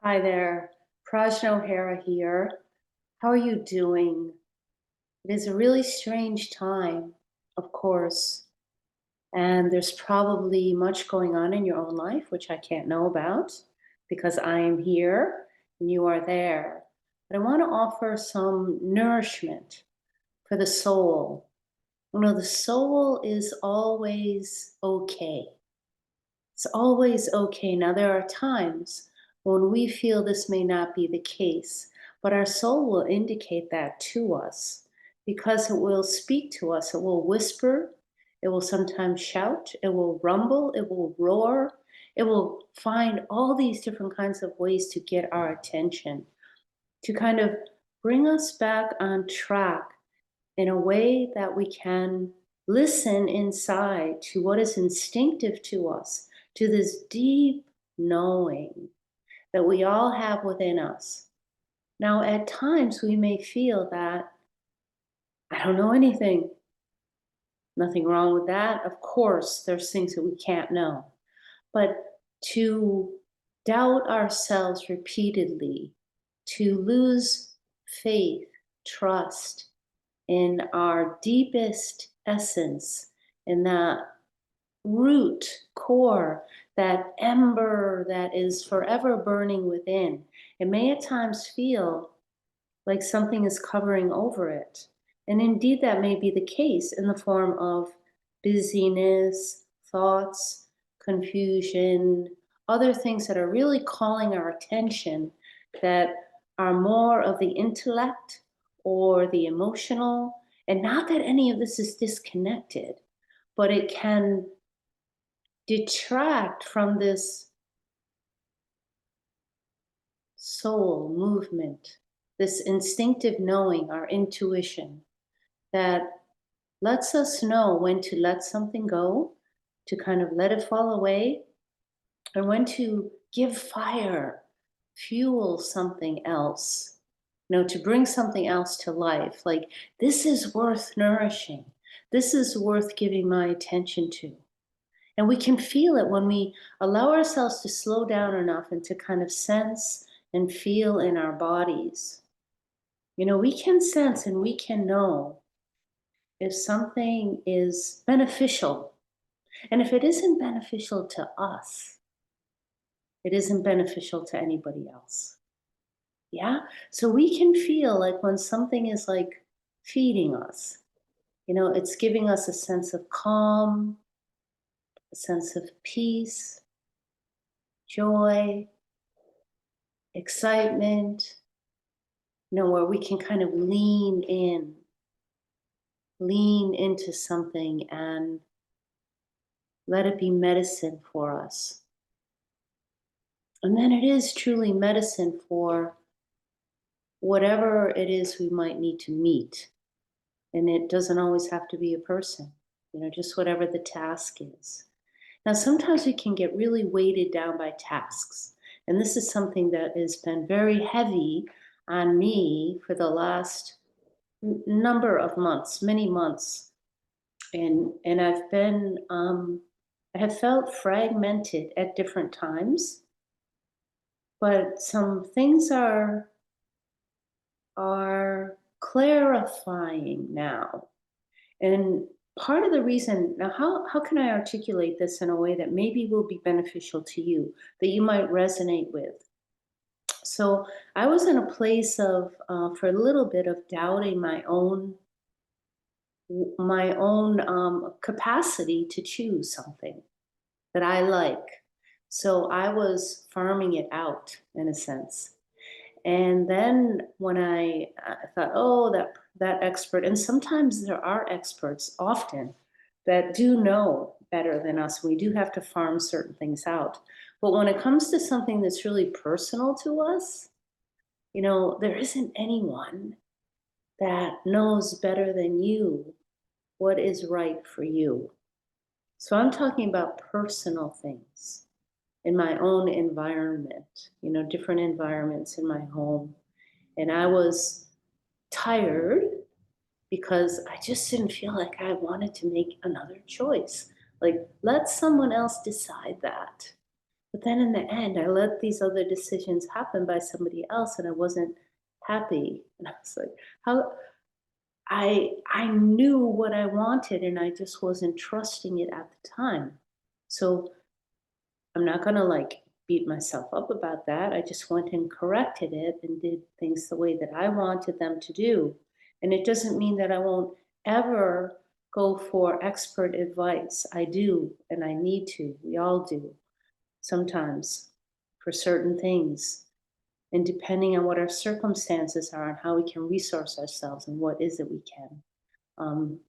Hi there, Prajna O'Hara here. How are you doing? It is a really strange time, of course, and there's probably much going on in your own life, which I can't know about because I am here and you are there. But I want to offer some nourishment for the soul. The soul is always okay. It's always okay. Now, there are times when we feel this may not be the case, but our soul will indicate that to us because it will speak to us. It will whisper, it will sometimes shout, it will rumble, it will roar, it will find all these different kinds of ways to get our attention, to kind of bring us back on track in a way that we can listen inside to what is instinctive to us, to this deep knowing that we all have within us. Now, at times we may feel that I don't know anything. Nothing wrong with that. Of course, there's things that we can't know. But to doubt ourselves repeatedly, to lose faith, trust, in our deepest essence, in that root core, that ember that is forever burning within. It may at times feel like something is covering over it. And indeed, that may be the case in the form of busyness, thoughts, confusion, other things that are really calling our attention that are more of the intellect or the emotional. And not that any of this is disconnected, but it can detract from this soul movement, this instinctive knowing, our intuition that lets us know when to let something go, to kind of let it fall away, and when to give fire, fuel something else, to bring something else to life. Like, this is worth nourishing. This is worth giving my attention to. And we can feel it when we allow ourselves to slow down enough and to kind of sense and feel in our bodies. We can sense and we can know if something is beneficial. And if it isn't beneficial to us, it isn't beneficial to anybody else. Yeah? So we can feel like when something is like feeding us, it's giving us a sense of calm, a sense of peace, joy, excitement, where we can kind of lean into something and let it be medicine for us. And then it is truly medicine for whatever it is we might need to meet. And it doesn't always have to be a person, just whatever the task is. Now, sometimes we can get really weighted down by tasks. And this is something that has been very heavy on me for the last number of months, many months. And I have felt fragmented at different times, but some things are clarifying now. And part of the reason, now, how can I articulate this in a way that maybe will be beneficial to you, that you might resonate with? So I was in a place of, for a little bit, of doubting my own capacity to choose something that I like. So I was farming it out in a sense. And then when I thought, oh, that expert, and sometimes there are experts, often, that do know better than us. We do have to farm certain things out. But when it comes to something that's really personal to us, there isn't anyone that knows better than you what is right for you. So I'm talking about personal things in my own environment, different environments in my home. And I was tired because I just didn't feel like I wanted to make another choice. Like, let someone else decide that. But then in the end, I let these other decisions happen by somebody else, and I wasn't happy. And I was like, how I knew what I wanted, and I just wasn't trusting it at the time. So I'm not gonna like beat myself up about that. I just went and corrected it and did things the way that I wanted them to do. And it doesn't mean that I won't ever go for expert advice. I do, and I need to. We all do sometimes for certain things. And depending on what our circumstances are and how we can resource ourselves and what is it we can um,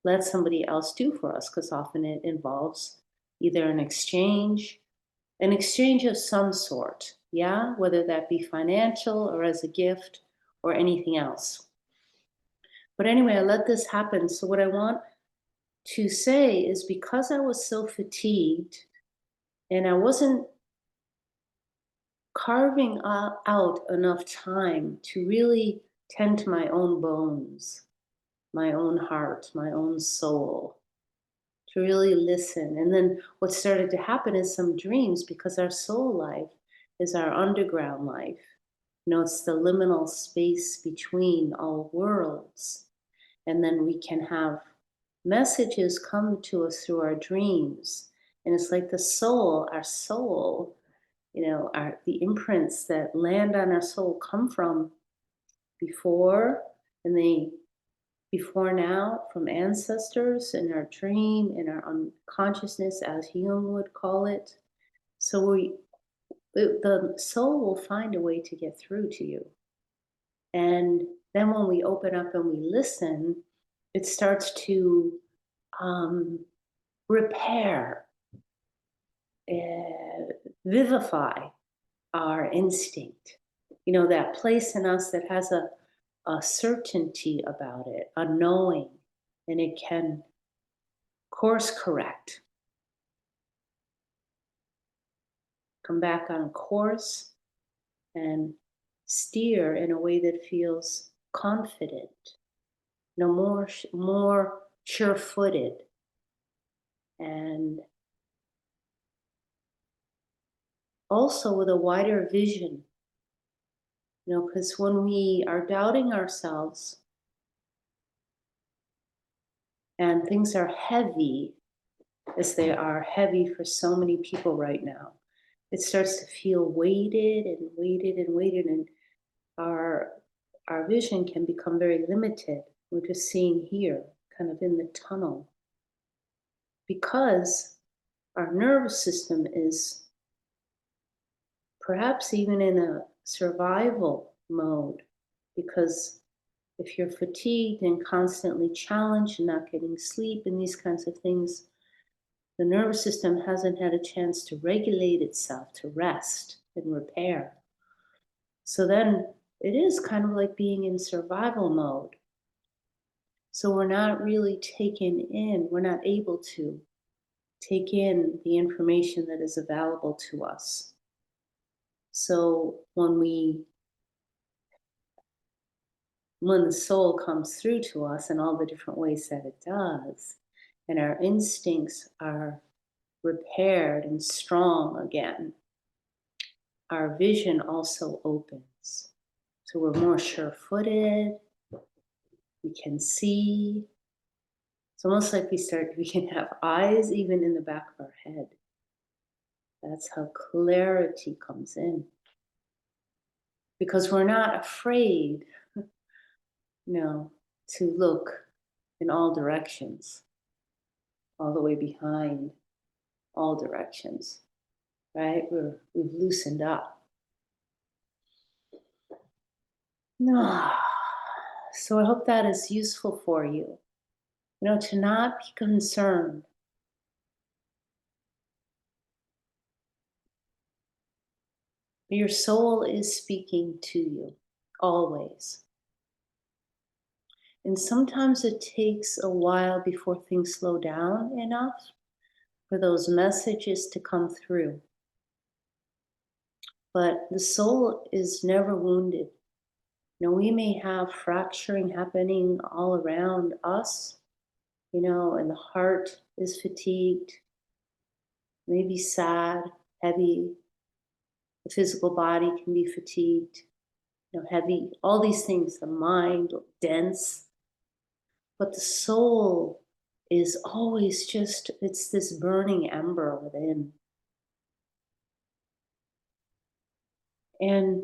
let somebody else do for us, because often it involves either an exchange of some sort, yeah, whether that be financial or as a gift or anything else. But anyway, I let this happen. So, what I want to say is because I was so fatigued and I wasn't carving out enough time to really tend to my own bones, my own heart, my own soul, to really listen. And then what started to happen is some dreams, because our soul life is our underground life. You know, it's the liminal space between all worlds. And then we can have messages come to us through our dreams. And it's like the soul, our soul, you know, the imprints that land on our soul come from before, and they before now from ancestors in our dream, in our unconsciousness, as Jung would call it. So the soul will find a way to get through to you. And then when we open up and we listen, it starts to um, repair, uh, vivify our instinct. You know, that place in us that has a certainty about it, a knowing, and it can course correct, come back on course, and steer in a way that feels confident, no more sure-footed, and also with a wider vision. You know, because when we are doubting ourselves and things are heavy, as they are heavy for so many people right now, it starts to feel weighted and weighted and weighted, and our our vision can become very limited. We're just seeing here, kind of in the tunnel, because our nervous system is perhaps even in a survival mode. Because if you're fatigued and constantly challenged and not getting sleep and these kinds of things, the nervous system hasn't had a chance to regulate itself, to rest and repair. So then it is kind of like being in survival mode. So we're not really we're not able to take in the information that is available to us. So when the soul comes through to us in all the different ways that it does, and our instincts are repaired and strong again, our vision also opens. So we're more sure-footed, we can see. It's almost like we can have eyes even in the back of our head. That's how clarity comes in. Because we're not afraid, to look in all directions, all the way behind all directions, right? We've loosened up. So I hope that is useful for you. To not be concerned. Your soul is speaking to you, always. And sometimes it takes a while before things slow down enough for those messages to come through. But the soul is never wounded. We may have fracturing happening all around us, and the heart is fatigued, maybe sad, heavy. The physical body can be fatigued, heavy, all these things, the mind, dense. But the soul is always just, it's this burning ember within. And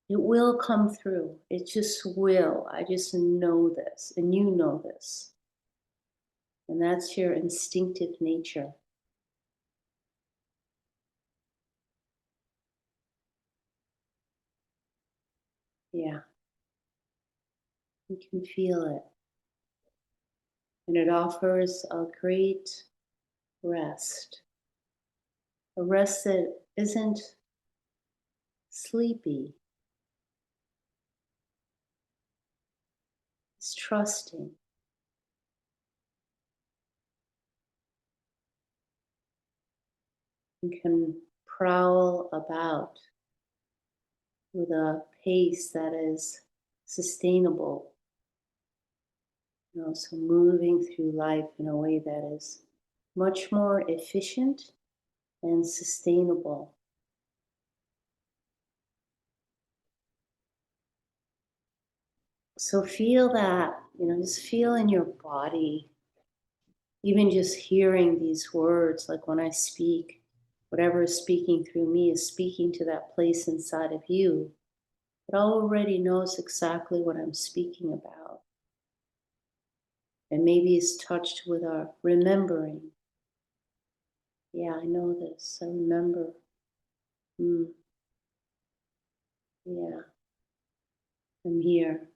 it will come through. It just will. I just know this, and you know this. And that's your instinctive nature. Yeah, you can feel it. And it offers a great rest. A rest that isn't sleepy. It's trusting. You can prowl about with a pace that is sustainable. So moving through life in a way that is much more efficient and sustainable. So feel that, just feel in your body, even just hearing these words, like when I speak, whatever is speaking through me is speaking to that place inside of you. It already knows exactly what I'm speaking about. And maybe it's touched with our remembering. Yeah, I know this. I remember. Yeah, I'm here.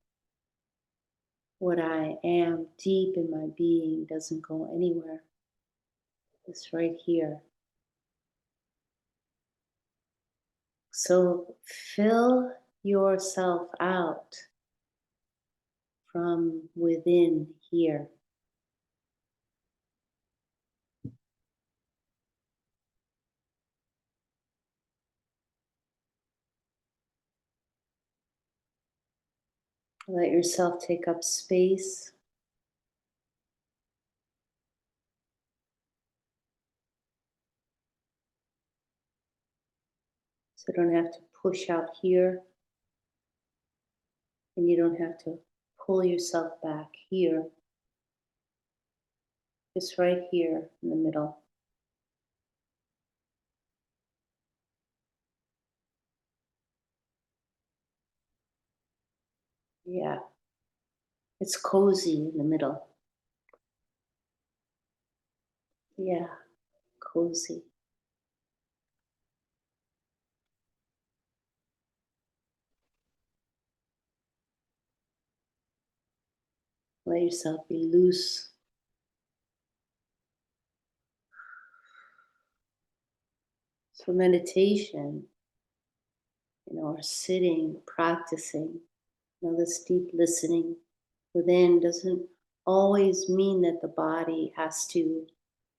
What I am deep in my being doesn't go anywhere. It's right here. So fill yourself out from within here. Let yourself take up space. So you don't have to push out here, and you don't have to pull yourself back here. Just right here in the middle. Yeah, it's cozy in the middle. Yeah, cozy. Let yourself be loose. So meditation, or sitting, practicing, this deep listening within doesn't always mean that the body has to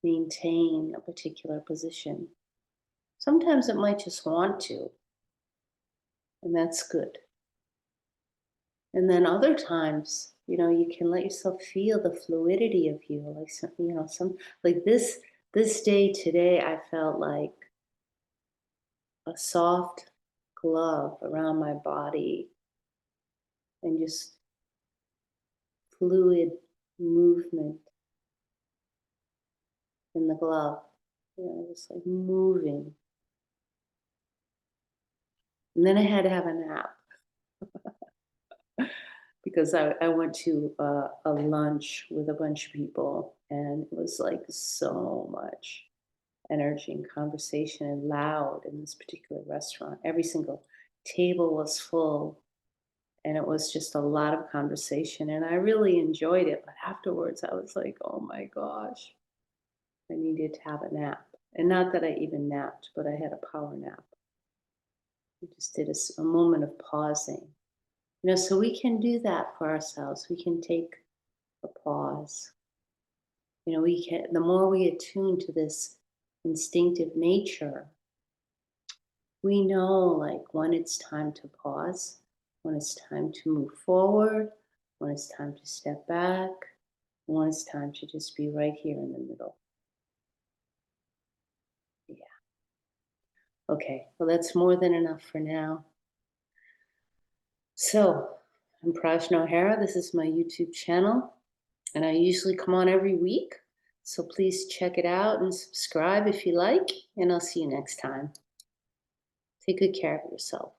maintain a particular position. Sometimes it might just want to, and that's good. And then other times, you can let yourself feel the fluidity of you, like some like this day today, I felt like a soft glove around my body and just fluid movement in the glove, just like moving. And then I had to have a nap because I went to a lunch with a bunch of people, and it was like so much energy and conversation and loud in this particular restaurant. Every single table was full, and it was just a lot of conversation, and I really enjoyed it. But afterwards, I was like, oh my gosh, I needed to have a nap. And not that I even napped, but I had a power nap. We just did a moment of pausing. So we can do that for ourselves. We can take a pause. We can, the more we attune to this instinctive nature, we know like when it's time to pause, when it's time to move forward, when it's time to step back, when it's time to just be right here in the middle. Yeah. Okay, well, that's more than enough for now. So, I'm Prajna O'Hara. This is my YouTube channel, and I usually come on every week. So please check it out and subscribe if you like, and I'll see you next time. Take good care of yourself.